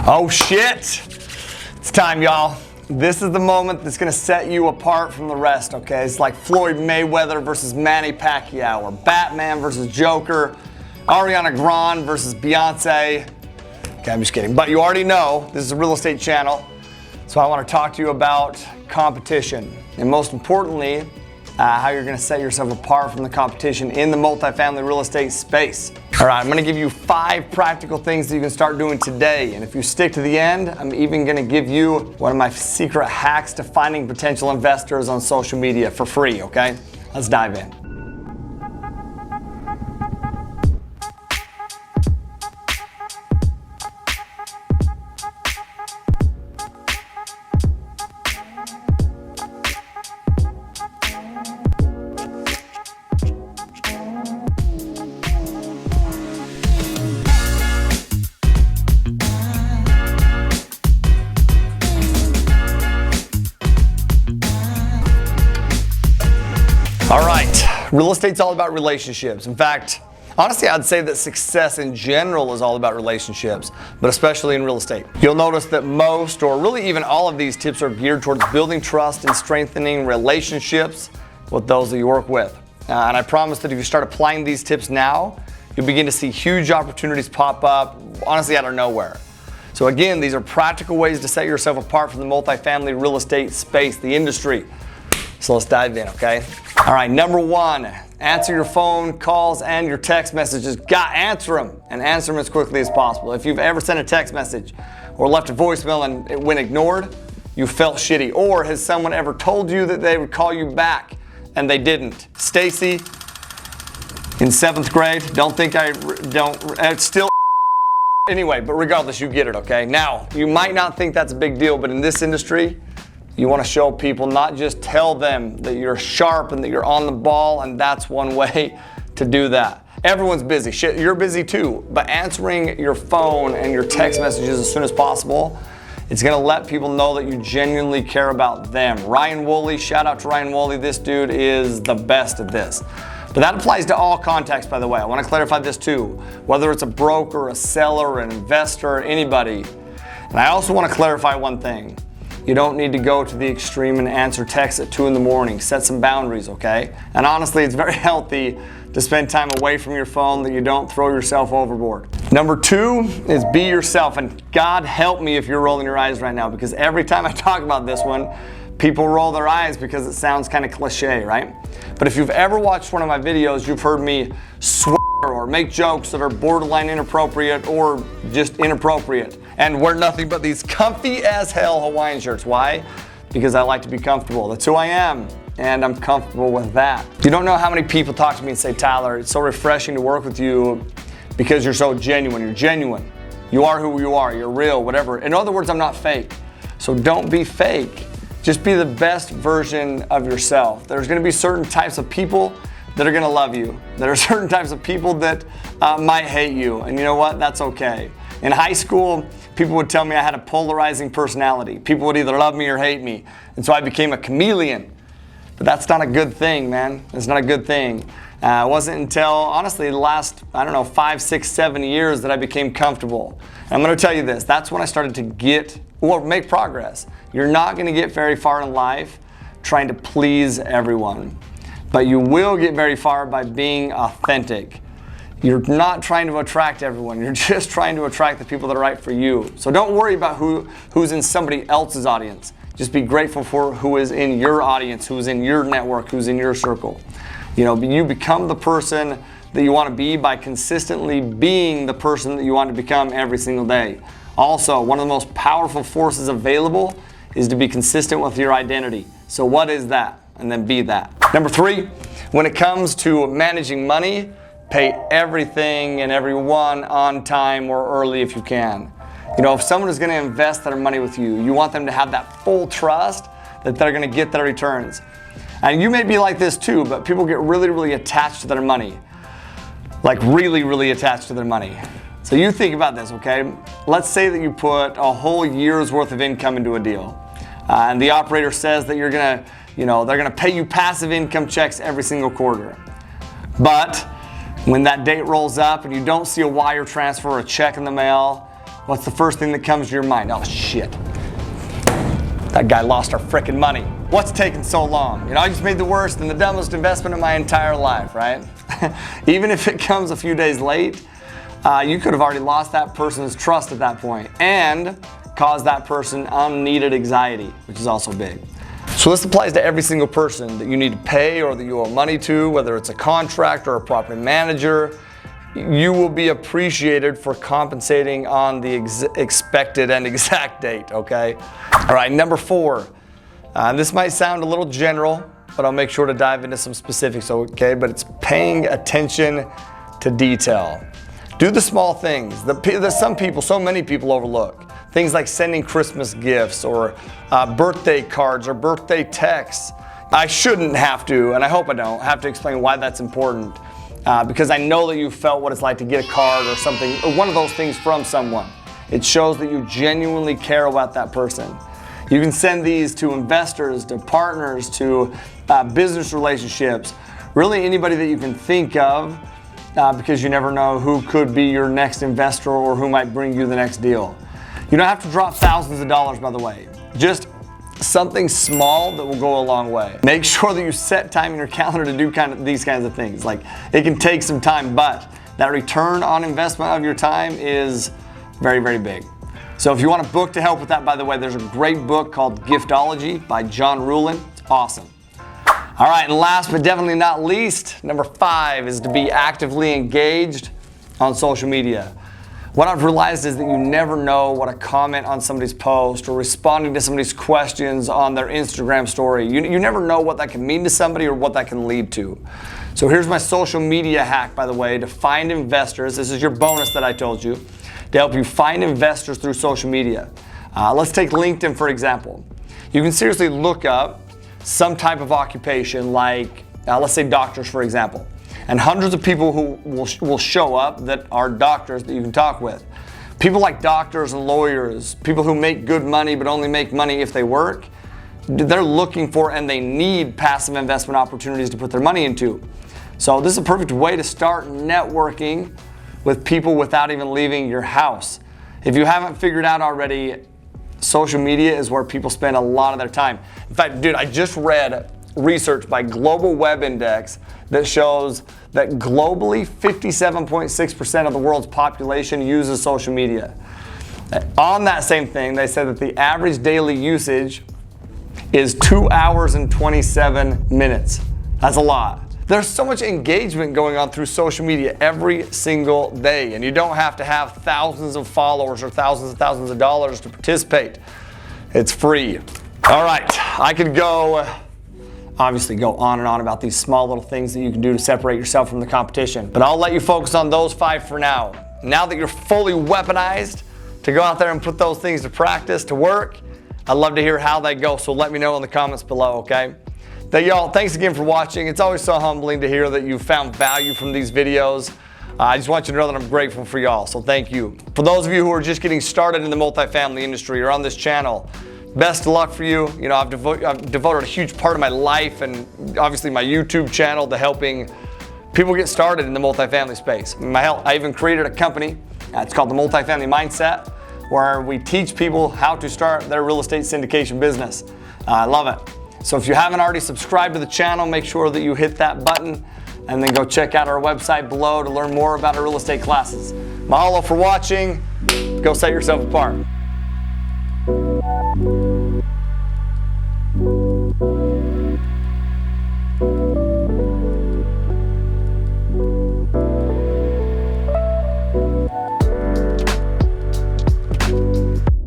Oh shit! It's time, y'all. This is the moment that's gonna set you apart from the rest, okay? It's like Floyd Mayweather versus Manny Pacquiao, or Batman versus Joker, Ariana Grande versus Beyonce. Okay, I'm just kidding. But you already know, this is a real estate channel, so I wanna talk to you about competition. And most importantly, how you're gonna set yourself apart from the competition in the multifamily real estate space. All right, I'm gonna give you 5 practical things that you can start doing today. And if you stick to the end, I'm even gonna give you one of my secret hacks to finding potential investors on social media for free, okay? Let's dive in. All right, real estate's all about relationships. In fact, honestly, I'd say that success in general is all about relationships, but especially in real estate. You'll notice that most, or really even all of these tips are geared towards building trust and strengthening relationships with those that you work with. And I promise that if you start applying these tips now, you'll begin to see huge opportunities pop up, honestly, out of nowhere. So again, these are practical ways to set yourself apart from the multifamily real estate space, the industry. So let's dive in, okay? All right, number 1, answer your phone calls and your text messages. Answer them, and answer them as quickly as possible. If you've ever sent a text message or left a voicemail and it went ignored, you felt shitty. Or has someone ever told you that they would call you back and they didn't? Stacy, in 7th grade, it's still anyway, but regardless, you get it, okay? Now, you might not think that's a big deal, but in this industry, you want to show people, not just tell them that you're sharp and that you're on the ball, and that's one way to do that. Everyone's busy. Shit, you're busy too. But answering your phone and your text messages as soon as possible, it's going to let people know that you genuinely care about them. Ryan Woolley, shout out to Ryan Woolley. This dude is the best at this. But that applies to all contacts, by the way. I want to clarify this too. Whether it's a broker, a seller, an investor, anybody. And I also want to clarify one thing. You don't need to go to the extreme and answer texts at 2 in the morning. Set some boundaries, okay? And honestly, it's very healthy to spend time away from your phone, that you don't throw yourself overboard. Number 2 is be yourself. And God help me if you're rolling your eyes right now, because every time I talk about this one, people roll their eyes because it sounds kind of cliche, right? But if you've ever watched one of my videos, you've heard me swear or make jokes that are borderline inappropriate or just inappropriate, and wear nothing but these comfy as hell Hawaiian shirts. Why? Because I like to be comfortable. That's who I am, and I'm comfortable with that. You don't know how many people talk to me and say, Tyler, it's so refreshing to work with you because you're so genuine. You're genuine. You are who you are. You're real, whatever. In other words, I'm not fake. So don't be fake. Just be the best version of yourself. There's gonna be certain types of people that are gonna love you. There are certain types of people that might hate you, and you know what? That's okay. In high school, people would tell me I had a polarizing personality. People would either love me or hate me, and so I became a chameleon. But that's not a good thing, man. It's not a good thing. It wasn't until, honestly, the last, 5, 6, 7 years that I became comfortable. And I'm gonna tell you this, that's when I started to make progress. You're not gonna get very far in life trying to please everyone, but you will get very far by being authentic. You're not trying to attract everyone. You're just trying to attract the people that are right for you. So don't worry about who's in somebody else's audience. Just be grateful for who is in your audience, who's in your network, who's in your circle. You become the person that you want to be by consistently being the person that you want to become every single day. Also, one of the most powerful forces available is to be consistent with your identity. So what is that? And then be that. Number 3, when it comes to managing money, pay everything and everyone on time or early if you can. If someone is going to invest their money with you, you want them to have that full trust that they're going to get their returns. And you may be like this too, but people get really, really attached to their money. Like really, really attached to their money. So you think about this, okay? Let's say that you put a whole year's worth of income into a deal. And the operator says that they're gonna pay you passive income checks every single quarter. But when that date rolls up and you don't see a wire transfer or a check in the mail, what's the first thing that comes to your mind? Oh shit, that guy lost our frickin' money. What's taking so long? You know, I just made the worst and the dumbest investment of my entire life, right? Even if it comes a few days late, you could have already lost that person's trust at that point and caused that person unneeded anxiety, which is also big. So this applies to every single person that you need to pay or that you owe money to, whether it's a contractor or a property manager. You will be appreciated for compensating on the expected and exact date, okay? All right, number 4. This might sound a little general, but I'll make sure to dive into some specifics, okay? But it's paying attention to detail. Do the small things that some people, so many people overlook. Things like sending Christmas gifts or birthday cards or birthday texts. I shouldn't have to, and I hope I don't, have to explain why that's important because I know that you felt what it's like to get a card or something, or one of those things from someone. It shows that you genuinely care about that person. You can send these to investors, to partners, to business relationships, really anybody that you can think of because you never know who could be your next investor or who might bring you the next deal. You don't have to drop thousands of dollars, by the way. Just something small that will go a long way. Make sure that you set time in your calendar to do these kinds of things. Like, it can take some time, but that return on investment of your time is very, very big. So if you want a book to help with that, by the way, there's a great book called Giftology by John Ruhlin. It's awesome. All right, and last but definitely not least, number 5 is to be actively engaged on social media. What I've realized is that you never know what a comment on somebody's post or responding to somebody's questions on their Instagram story. You never know what that can mean to somebody or what that can lead to. So here's my social media hack, by the way, to find investors. This is your bonus that I told you, to help you find investors through social media. Let's take LinkedIn, for example. You can seriously look up some type of occupation like, let's say doctors, for example. And hundreds of people who will show up that are doctors that you can talk with. People like doctors and lawyers, people who make good money but only make money if they work, they're looking for and they need passive investment opportunities to put their money into. So this is a perfect way to start networking with people without even leaving your house. If you haven't figured out already, social media is where people spend a lot of their time. In fact, dude, I just read research by Global Web Index that shows that globally 57.6% of the world's population uses social media. On that same thing, they said that the average daily usage is 2 hours and 27 minutes. That's a lot. There's so much engagement going on through social media every single day, and you don't have to have thousands of followers or thousands of dollars to participate. It's free. All right, I could obviously go on and on about these small little things that you can do to separate yourself from the competition. But I'll let you focus on those 5 for now. Now that you're fully weaponized to go out there and put those things to practice, to work, I'd love to hear how they go. So let me know in the comments below, okay? Y'all, thanks again for watching. It's always so humbling to hear that you found value from these videos. I just want you to know that I'm grateful for y'all, so thank you. For those of you who are just getting started in the multifamily industry or on this channel, best of luck for you. You know, I've devoted a huge part of my life and obviously my YouTube channel to helping people get started in the multifamily space. I even created a company. It's called the Multifamily Mindset, where we teach people how to start their real estate syndication business. I love it. So if you haven't already subscribed to the channel, make sure that you hit that button and then go check out our website below to learn more about our real estate classes. Mahalo for watching. Go set yourself apart.